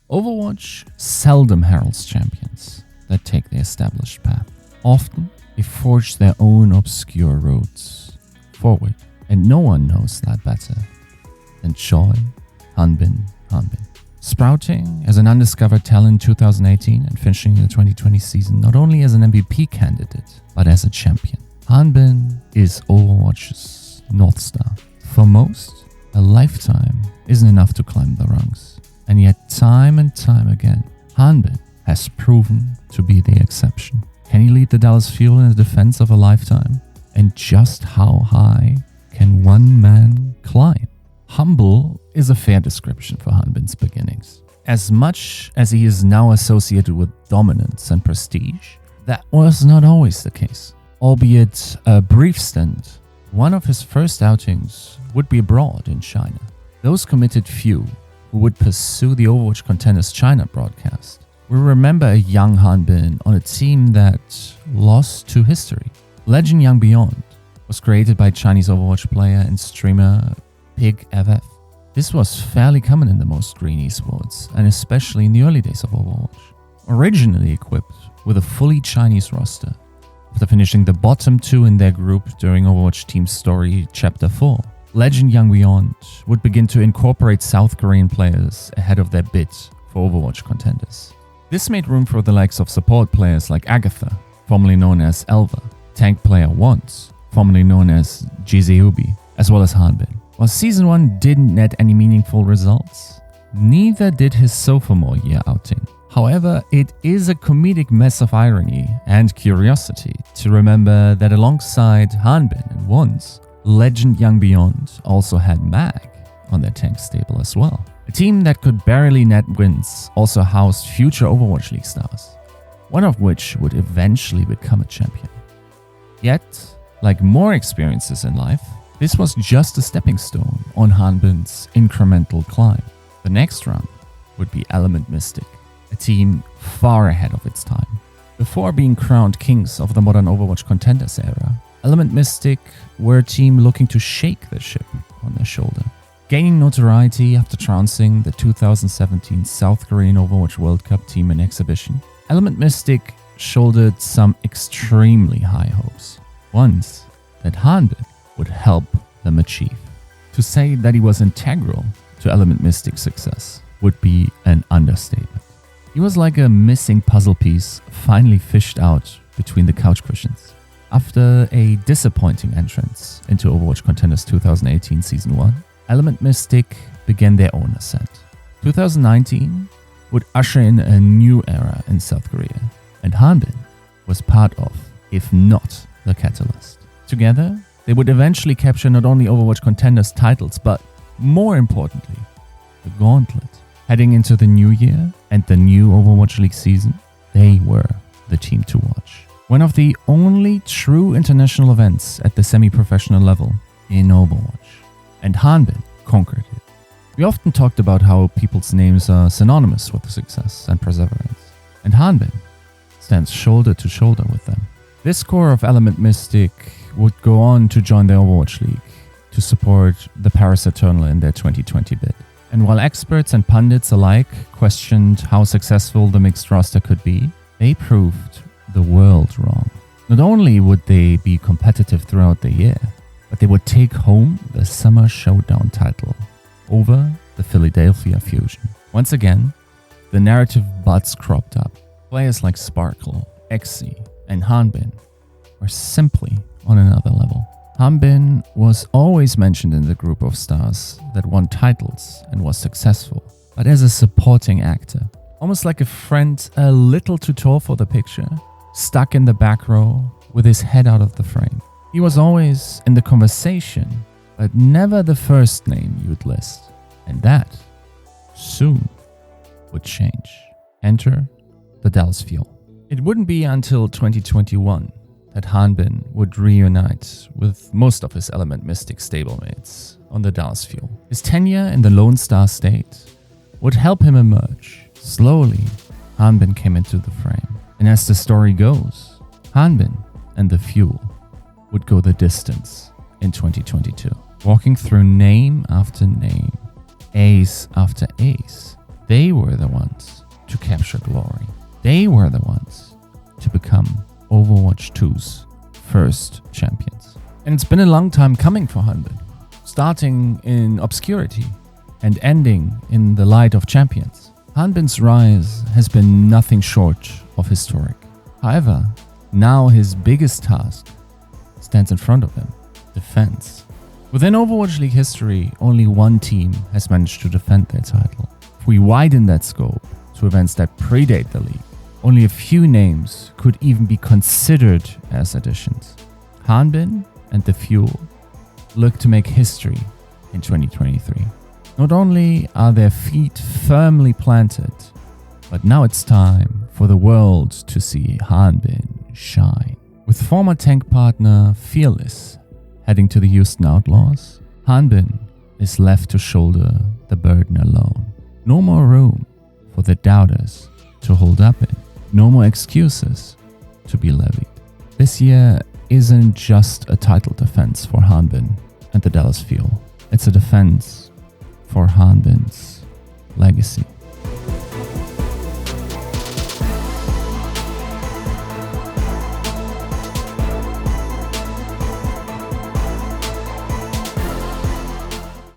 Overwatch seldom heralds champions that take the established path. Often, they forge their own obscure roads forward, and no one knows that better than Hanbin. Sprouting as an undiscovered talent in 2018 and finishing the 2020 season not only as an MVP candidate, but as a champion. Hanbin is Overwatch's North Star. For most, a lifetime isn't enough to climb the rungs. And yet, time and time again, Hanbin has proven to be the exception. Can he lead the Dallas Fuel in the defense of a lifetime? And just how high can one man climb? Humble is a fair description for Hanbin's beginnings. As much as he is now associated with dominance and prestige, that was not always the case. Albeit a brief stint, one of his first outings would be abroad in China. Those committed few who would pursue the Overwatch Contenders China broadcast will remember a young Hanbin on a team that lost to history. Legend Young Beyond was created by Chinese Overwatch player and streamer Pig FF. This was fairly common in the most green esports, and especially in the early days of Overwatch. Originally equipped with a fully Chinese roster, after finishing the bottom 2 in their group during Overwatch Team Story Chapter 4, Legend Young Beyond would begin to incorporate South Korean players ahead of their bid for Overwatch Contenders. This made room for the likes of support players like Agatha, formerly known as Elva, tank player Wands, formerly known as GGRecon, as well as Hanbin. While Season 1 didn't net any meaningful results, neither did his sophomore year outing. However, it is a comedic mess of irony and curiosity to remember that alongside Hanbin and Wands, Legend Young Beyond also had Mag on their tank stable as well. A team that could barely net wins also housed future Overwatch League stars, one of which would eventually become a champion. Yet, like more experiences in life, this was just a stepping stone on Hanbin's incremental climb. The next run would be Element Mystic, a team far ahead of its time. Before being crowned kings of the modern Overwatch Contenders era, Element Mystic were a team looking to shake the ship on their shoulder. Gaining notoriety after trouncing the 2017 South Korean Overwatch World Cup team in exhibition, Element Mystic shouldered some extremely high hopes, ones that Hanbin would help them achieve. To say that he was integral to Element Mystic's success would be an understatement. He was like a missing puzzle piece finally fished out between the couch cushions. After a disappointing entrance into Overwatch Contenders 2018 Season 1, Element Mystic began their own ascent. 2019 would usher in a new era in South Korea, and Hanbin was part of, if not the catalyst. Together, they would eventually capture not only Overwatch Contenders titles, but more importantly, the Gauntlet. Heading into the new year and the new Overwatch League season, they were the team to watch. One of the only true international events at the semi-professional level in Overwatch. And Hanbin conquered it. We often talked about how people's names are synonymous with success and perseverance. And Hanbin stands shoulder to shoulder with them. This core of Element Mystic would go on to join the Overwatch League to support the Paris Eternal in their 2020 bid. And while experts and pundits alike questioned how successful the mixed roster could be, they proved the world wrong. Not only would they be competitive throughout the year, but they would take home the Summer Showdown title over the Philadelphia Fusion. Once again, the narrative butts cropped up. Players like Sparkle, Xe, and Hanbin were simply on another level. Hanbin was always mentioned in the group of stars that won titles and was successful, but as a supporting actor, almost like a friend a little too tall for the picture, stuck in the back row with his head out of the frame. He was always in the conversation, but never the first name you'd list, and that soon would change. Enter the Dallas Fuel. It wouldn't be until 2021 that Hanbin would reunite with most of his Element Mystic stablemates on the Dallas Fuel. His tenure in the Lone Star State would help him emerge. Slowly, Hanbin came into the frame. And as the story goes, Hanbin and the Fuel would go the distance in 2022. Walking through name after name, ace after ace, They were the ones to capture glory. They were the ones to become Overwatch 2's first champions. And it's been a long time coming for Hanbin, starting in obscurity and ending in the light of champions. Hanbin's rise has been nothing short of historic. However, now his biggest task stands in front of him: defense. Within Overwatch League history, only one team has managed to defend their title. If we widen that scope to events that predate the league, only a few names could even be considered as additions. Hanbin and the Fuel look to make history in 2023. Not only are their feet firmly planted, but now it's time for the world to see Hanbin shine. With former tank partner Fearless heading to the Houston Outlaws, Hanbin is left to shoulder the burden alone. No more room for the doubters to hold up in. No more excuses to be levied. This year isn't just a title defense for Hanbin and the Dallas Fuel. It's a defense for Hanbin's legacy.